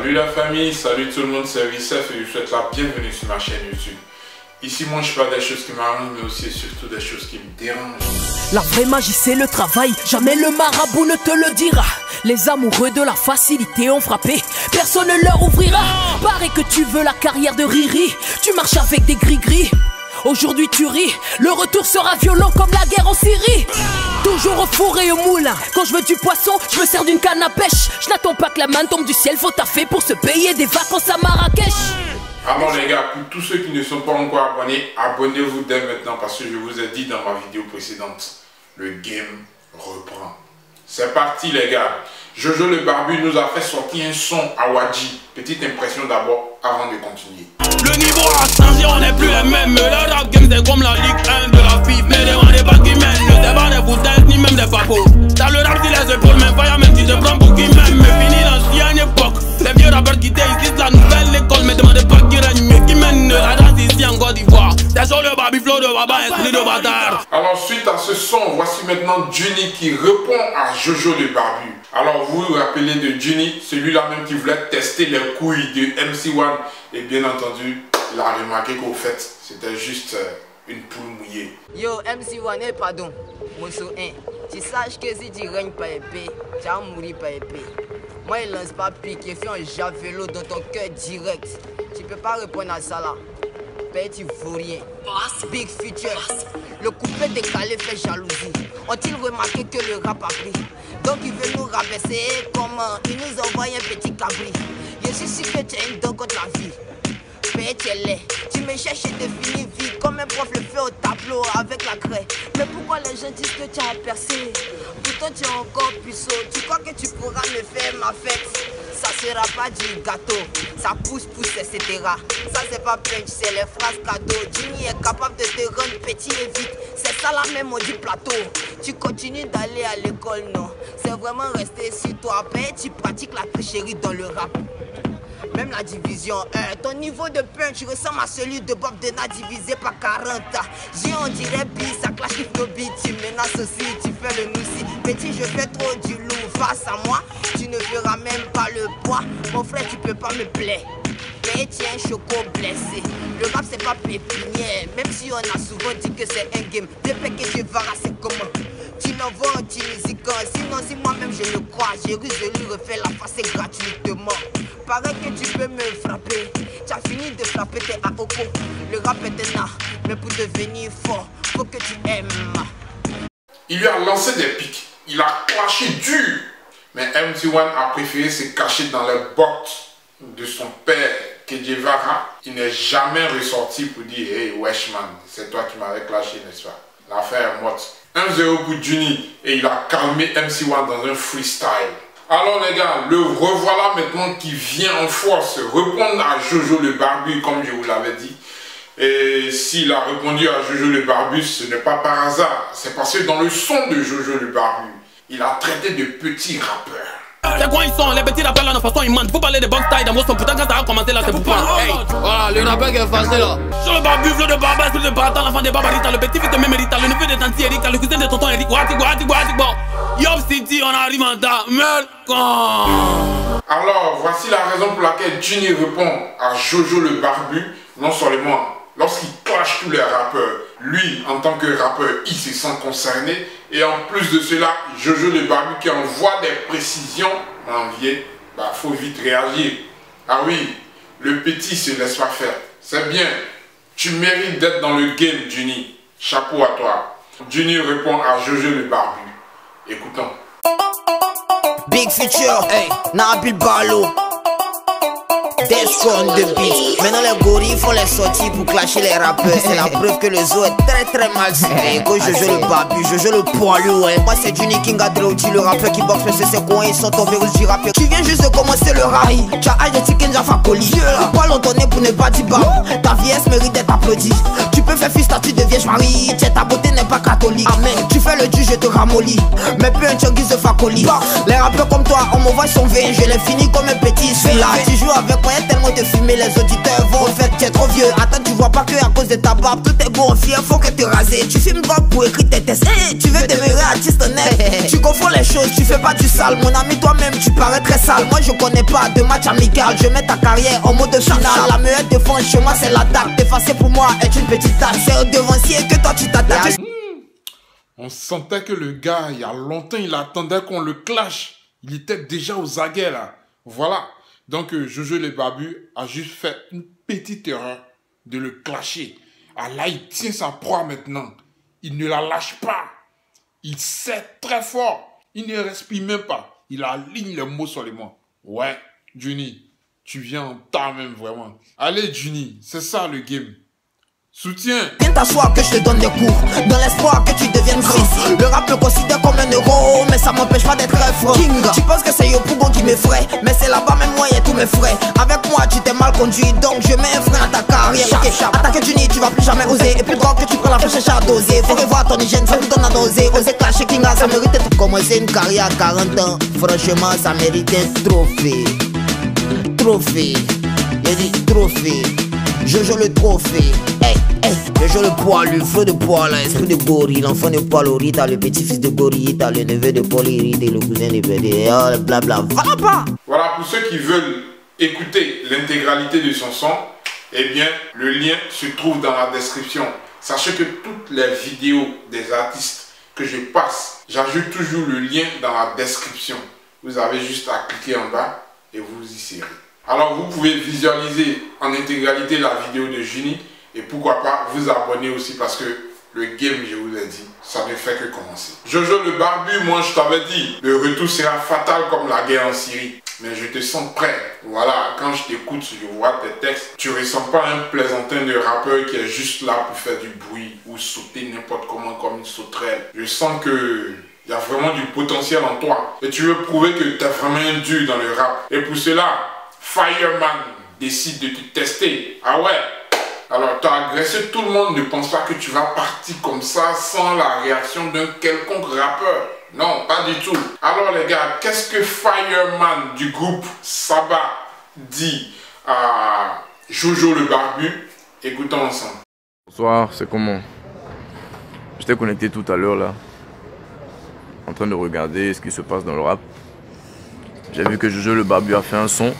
Salut la famille, salut tout le monde, c'est Ricef et je vous souhaite la bienvenue sur ma chaîne YouTube. Ici, moi, je parle des choses qui m'arrangent, mais aussi et surtout des choses qui me dérangent. La vraie magie, c'est le travail, jamais le marabout ne te le dira. Les amoureux de la facilité ont frappé, personne ne leur ouvrira. Paraît que tu veux la carrière de Riri, tu marches avec des gris-gris. Aujourd'hui tu ris, le retour sera violent comme la guerre en Syrie. Toujours au four et au moulin, quand je veux du poisson, je me sers d'une canne à pêche. Je n'attends pas que la main tombe du ciel, faut taffer pour se payer des vacances à Marrakech. Alors les gars, pour tous ceux qui ne sont pas encore abonnés, abonnez-vous dès maintenant parce que je vous ai dit dans ma vidéo précédente, le game reprend. C'est parti les gars. Jojo le Barbu nous a fait sortir un son à Wadji. Petite impression d'abord avant de continuer. Le niveau a changé, on n'est plus les mêmes. Le rap game c'est comme la Ligue 1 de la FIFA. Mais demandez pas qui mène, ne sais pas des bouteilles ni même des papos. Dans le rap, si les épaules même pas, même si je prends pour qui m'aime. Mais fini l'ancienne époque. Les vieux rappeurs qui ici la nouvelle école. Mais demandez pas qui règne, mais qui mène la danse ici en Côte d'Ivoire. C'est sur le Barbu flow de Baba, esprit de bâtard. Alors suite à ce son, voici maintenant Juni qui répond à Jojo le Barbu. Alors vous vous rappelez de Juni, celui-là même qui voulait tester les couilles de MC1. Et bien entendu, il a remarqué qu'au fait, c'était juste une poule mouillée. Yo, MC1, pardon, Mosso 1, tu saches que si tu règnes par épée, tu vas mourir par épée. Moi, il lance pas pique, il fait un javelot dans ton cœur direct. Tu peux pas répondre à ça là. Père, tu vaux rien. Big Future, le couplet décalé fait jalousie. Ont-ils remarqué que le rap a pris? Donc il veut nous rabaisser, comment? Il nous envoie un petit cabri. Je suis sûr que tu as une dent contre la vie. Père, tu es laid. Tu me cherches et définis vie comme un prof le fait au tableau avec la craie. Mais pourquoi les gens disent que tu as percé? Pourtant tu es encore puceau. Tu crois que tu pourras me faire ma fête? Ça sera pas du gâteau. Ça pousse, etc. Ça c'est pas punch, c'est les phrases cadeaux. Juni est capable de te rendre petit et vite. C'est ça la même du plateau. Tu continues d'aller à l'école, non? C'est vraiment rester sur toi. Père, tu pratiques la tricherie dans le rap. Même la division 1, ton niveau de punch ressemble à celui de Bob Dena divisé par 40. J'ai on dirait bis, ça clash with no beat, tu menaces aussi, tu fais le noussi. Petit, je fais trop du lourd face à moi, tu ne feras même pas le poids. Mon frère, tu peux pas me plaire. Mais tiens, choco blessé. Le rap c'est pas pépinière, même si on a souvent dit que c'est un game. Depuis que je verras c'est comment. Tu n'envoies un Tunisie quand, sinon si moi-même je le crois, j'ai résolu refaire la face gratuitement. Paraît que tu peux me frapper, tu as fini de frapper tes AOPO. Le rap est un art, mais pour devenir fort, faut que tu aimes. Il lui a lancé des pics, il a clashé dur. Mais MC1 a préféré se cacher dans les bottes de son père, Kedjevara. Il n'est jamais ressorti pour dire hey Weshman, c'est toi qui m'avais clashé, n'est-ce pas? L'affaire est morte. 1-0 pour Juni et il a calmé MC1 dans un freestyle. Alors les gars, le revoilà maintenant qui vient en force répondre à Jojo le Barbu comme je vous l'avais dit. Et s'il a répondu à Jojo le Barbu, ce n'est pas par hasard. C'est parce que dans le son de Jojo le Barbu, il a traité de petits rappeurs. C'est quoi ils sont, les petits rappeurs là de façon ils mentent. Faut parler de box style, dans son putain quand ça a commencé là c'est pour pas. Hey, voilà le rappeur qui est facile là. Sur le Barbu, flot de barbe, sur le bâton, l'enfant des barbarita, le petit fils de Mémérita, le neveu de Tanti Erika, le cousin de tonton Eric, Wati. Yop City, on arrive en temps, Alors voici la raison pour laquelle Juni répond à Jojo le Barbu. Non seulement lorsqu'il clash tous les rappeurs, lui en tant que rappeur il se sent concerné. Et en plus de cela, Jojo le Barbu qui envoie des précisions enviées, bah faut vite réagir. Ah oui, le petit se laisse pas faire. C'est bien, tu mérites d'être dans le game Juni. Chapeau à toi. Juni répond à Jojo le Barbu. Écoutons. Big Future, hey, Nabil Balo. Death on the beat. Maintenant les gorilles font les sorties pour clasher les rappeurs. C'est la preuve que le zoo est très mal cité. Go Jojo le Barbu, Jojo le poilu, ouais. Moi c'est Juni King Adreuti, le rappeur qui boxe, mais c'est quoi ils sont ton virus du rappeur. Tu viens juste de commencer le rail. Tu as de Tiken Jaffa Poli. Pourquoi l'on donnait pour ne pas dire bas? Ta vieillesse mérite d'être applaudie. Tu peux faire fils statut de vierge Marie. Ta beauté n'est pas catholique. Amen. Tu fais le dur, je te ramollis. Mais plus un guise de facoli. Les rappeurs comme toi, on m'envoie son V. Je les finis comme un petit. Celui-là, tu joues avec moi, y'a tellement de fumée. Les auditeurs vont au fait, tu es trop vieux. Attends, tu vois pas que à cause de ta barbe, tout est gonflé, faut que te raser. Tu filmes drogue pour écrire tes tests. Hey, tu veux demeurer artiste net. Tu confonds les choses, tu fais pas du sale. Mon ami, toi-même, tu parais très sale. Moi, je connais pas de match amical. Je mets ta carrière en mode final. La meilleure défense chez moi, c'est l'attaque. T'effacer pour moi est une petite tâche. C'est au devancier que toi, tu t'attaques. On sentait que le gars, il y a longtemps, il attendait qu'on le clash. Il était déjà aux aguets, là. Voilà. Donc, Jojo le Barbu a juste fait une petite erreur de le clasher. Ah là, il tient sa proie maintenant. Il ne la lâche pas. Il sait très fort. Il ne respire même pas. Il aligne les mots sur les mots. Ouais, Juni, tu viens en temps même, vraiment. Allez, Juni, c'est ça le game. Soutiens. Viens t'asseoir que je te donne des cours, dans l'espoir que tu deviennes grand. Le rap me considère comme un euro, mais ça m'empêche pas d'être très franc. King, tu penses que c'est Yopougon qui m'effraie, mais c'est là-bas même moi et tous mes frères. Avec moi tu t'es mal conduit, donc je mets un frein à ta carrière. Okay. Attaque Juni, tu vas plus jamais oser. Et plus grand que tu prends la flèche à doser. Faut revoir ton hygiène, ça nous donne à doser. Oser clasher Kinga, ça mérite de commencer une carrière à 40 ans. Franchement, ça mérite un trophée. Trophée, j'ai dit trophée. Jojo le trophée. Hey, hey, Jojo le poilu, flot de poil, esprit de gorille, l'enfant de Paulorita, le petit-fils de Gorillita, le neveu de Paulirita, le cousin de Pédé, oh, blabla, voilà pas. Voilà, pour ceux qui veulent écouter l'intégralité de son son, eh bien, le lien se trouve dans la description. Sachez que toutes les vidéos des artistes que je passe, j'ajoute toujours le lien dans la description. Vous avez juste à cliquer en bas et vous y serez. Alors vous pouvez visualiser en intégralité la vidéo de Juni et pourquoi pas vous abonner aussi parce que le game, je vous ai dit, ça ne fait que commencer. Jojo le Barbu, moi je t'avais dit, le retour sera fatal comme la guerre en Syrie. Mais je te sens prêt. Voilà, quand je t'écoute, je vois tes textes, tu ressens pas un plaisantin de rappeur qui est juste là pour faire du bruit ou sauter n'importe comment comme une sauterelle. Je sens que il y a vraiment du potentiel en toi et tu veux prouver que tu es vraiment un dur dans le rap. Et pour cela, Fireman décide de te tester. Ah ouais? Alors, tu as agressé tout le monde. Ne pense pas que tu vas partir comme ça sans la réaction d'un quelconque rappeur. Non, pas du tout. Alors les gars, qu'est-ce que Fireman du groupe Saba dit à Jojo le Barbu? Écoutons ensemble. Bonsoir, c'est comment? J'étais connecté tout à l'heure là, en train de regarder ce qui se passe dans le rap. J'ai vu que Jojo le Barbu a fait un son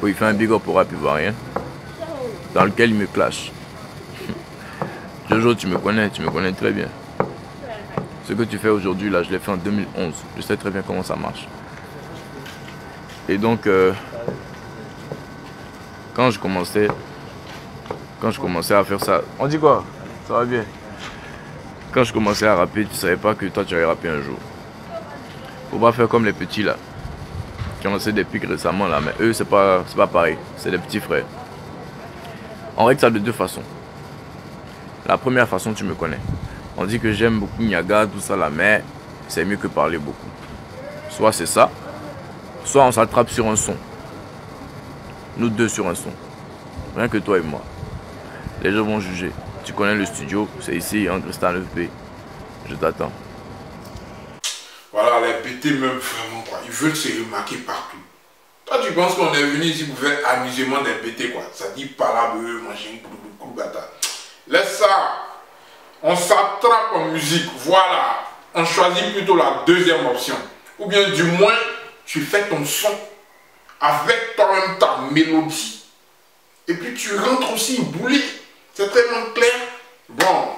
où il fait un big up au rap ivoirien, dans lequel il me clash. Jojo, tu me connais très bien. Ce que tu fais aujourd'hui là, je l'ai fait en 2011. Je sais très bien comment ça marche. Et donc, quand je commençais à faire ça, on dit quoi? Ça va bien. Quand je commençais à rapper, tu savais pas que toi tu allais rapper un jour. Faut pas faire comme les petits là, qui ont lancé des pics récemment là, mais eux c'est pas pareil, c'est des petits frères. On règle ça de deux façons. La première façon, tu me connais. On dit que j'aime beaucoup Niaga, tout ça là, mais c'est mieux que parler beaucoup. Soit c'est ça, soit on s'attrape sur un son. Nous deux sur un son. Rien que toi et moi. Les gens vont juger. Tu connais le studio, c'est ici, en Cristal FP. Je t'attends. Voilà, les BT même vraiment quoi. Ils veulent se remarquer partout. Toi tu penses qu'on est venu ici pour faire amusement des BT quoi. Ça dit palabre, machin, coup bata. Laisse ça. On s'attrape en musique, voilà. On choisit plutôt la deuxième option. Ou bien du moins, tu fais ton son avec toi-même ta mélodie. Et puis tu rentres aussi boulé. C'est tellement clair. Bon,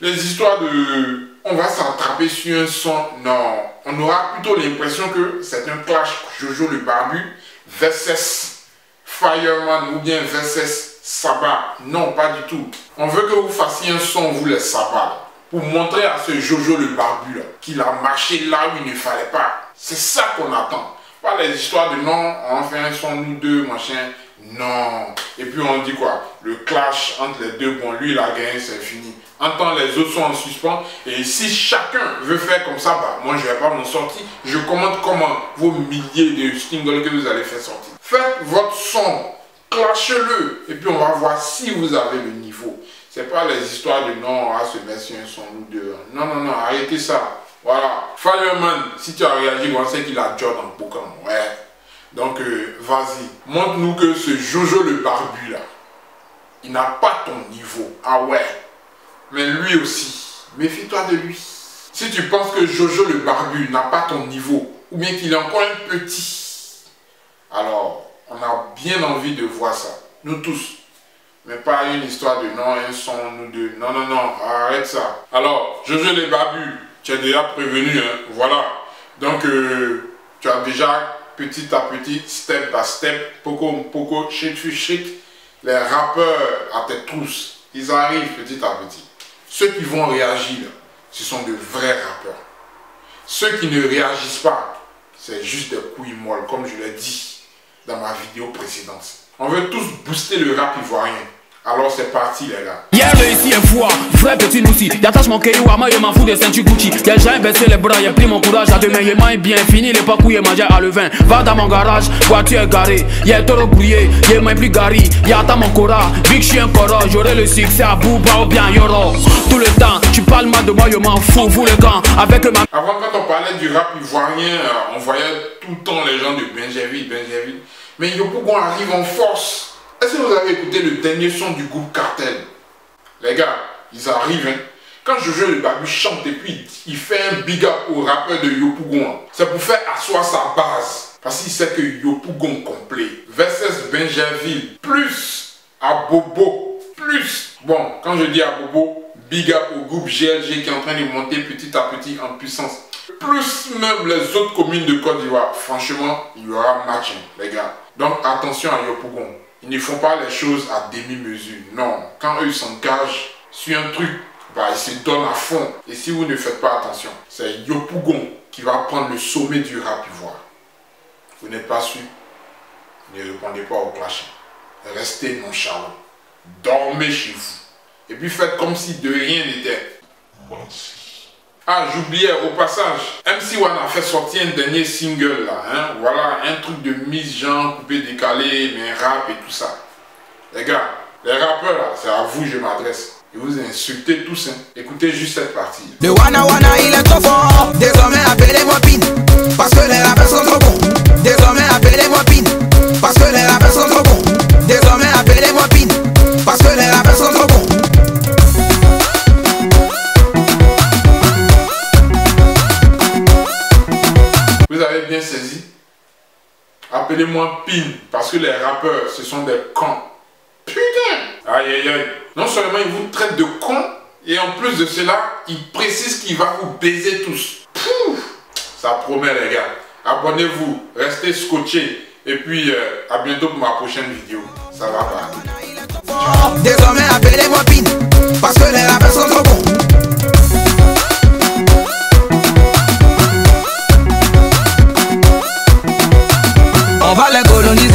les histoires de on va s'attraper sur un son, non. On aura plutôt l'impression que c'est un clash Jojo le Barbu versus Fireman ou bien versus Saba. Non, pas du tout. On veut que vous fassiez un son, vous les Saba, pour montrer à ce Jojo le Barbu là, qu'il a marché là où il ne fallait pas. C'est ça qu'on attend. Pas les histoires de non, on fait un son nous deux, machin. Non. Et puis on dit quoi? Le clash entre les deux, bon lui il a gagné, c'est fini. Entend les autres sont en suspens. Et si chacun veut faire comme ça, bah moi je vais pas m'en sortir. Je commente comment vos milliers de singles que vous allez faire sortir. Faites votre son. Clashez-le et puis on va voir si vous avez le niveau. C'est pas les histoires de non, on va se mettre sur un son ou deux. Non, non, non, arrêtez ça. Voilà. Fireman, si tu as réagi, on sait qu'il a John en Pokémon. Ouais. Donc, vas-y. Montre-nous que ce Jojo le barbu là, il n'a pas ton niveau. Ah ouais. Mais lui aussi, méfie-toi de lui. Si tu penses que Jojo le barbu n'a pas ton niveau, ou bien qu'il est encore un petit, alors on a bien envie de voir ça. Nous tous. Mais pas une histoire de non, un son, nous deux. Non, non, non, arrête ça. Alors, Jojo le barbu, tu es déjà prévenu, hein. Voilà. Donc, tu as déjà petit à petit, step by step, poco, shit, les rappeurs à tes trousses, ils arrivent petit à petit. Ceux qui vont réagir, ce sont de vrais rappeurs. Ceux qui ne réagissent pas, c'est juste des couilles molles, comme je l'ai dit dans ma vidéo précédente. On veut tous booster le rap ivoirien. Alors c'est parti les gars. Hier le ici est foi, vrai petit Lucy. J'attache mon Keiwama, je m'en fous des ceintures Gucci. J'ai jamais baissé les bras, j'ai pris mon courage à demain. J'ai main bien fini, les pas couilles mangé à levain. Va dans mon garage, voiture garée. Y'a trop brouillé, y'a main plus gari. Y'a ta mon cora, big chien cora. J'aurai le succès à bout, ou bien yoro. Tout le temps, tu parles mal de moi, je m'en fous, vous les gants. Avec ma... Avant quand on parlait du rap ivoirien, on voyait tout le temps les gens de Benjerville. Mais Yopou Gon arrive en force. Est-ce que vous avez écouté le dernier son du groupe Cartel? Les gars, ils arrivent, hein. Quand Jojo le barbu chante et puis il fait un big up au rappeur de Yopou Gon, c'est pour faire asseoir sa base. Parce qu'il sait que Yopou Gon complet versus Benjerville plus Abobo plus. Bon, quand je dis Abobo, big up au groupe GLG qui est en train de monter petit à petit en puissance. Plus même les autres communes de Côte d'Ivoire. Franchement, il y aura match, les gars. Donc attention à Yopou Gon. Ils ne font pas les choses à demi-mesure. Non, quand eux s'engagent sur un truc, bah, ils se donnent à fond. Et si vous ne faites pas attention, c'est Yopou Gon qui va prendre le sommet du rap ivoire. Vous n'êtes pas sûr? Ne répondez pas au clash. Restez nonchalant. Dormez chez vous. Et puis faites comme si de rien n'était. Ah, j'oubliais au passage, MC1 a fait sortir un dernier single là, hein? Voilà, un truc de mise genre, coupé, décalé, mais rap et tout ça. Les gars, les rappeurs là, c'est à vous que je m'adresse. Et vous insultez tous, hein? Écoutez juste cette partie. Le Wana il est trop fort, désormais appelez-moi Pin, parce que les rappeurs sont trop bons. Désormais appelez-moi Pin, parce que les rappeurs sont trop bons. Désormais appelez-moi Pin, parce que les rappeurs sont trop bons. Vous avez bien saisi? Appelez-moi Pin, parce que les rappeurs, ce sont des cons. Putain! Aïe aïe aïe. Non seulement ils vous traitent de cons, et en plus de cela, ils précisent qu'il va vous baiser tous. Pouf! Ça promet les gars. Abonnez-vous, restez scotchés, et puis à bientôt pour ma prochaine vidéo. Ça va pas. Désormais appelez-moi Pin, parce que les rappeurs sont trop bons. On va les coloniser.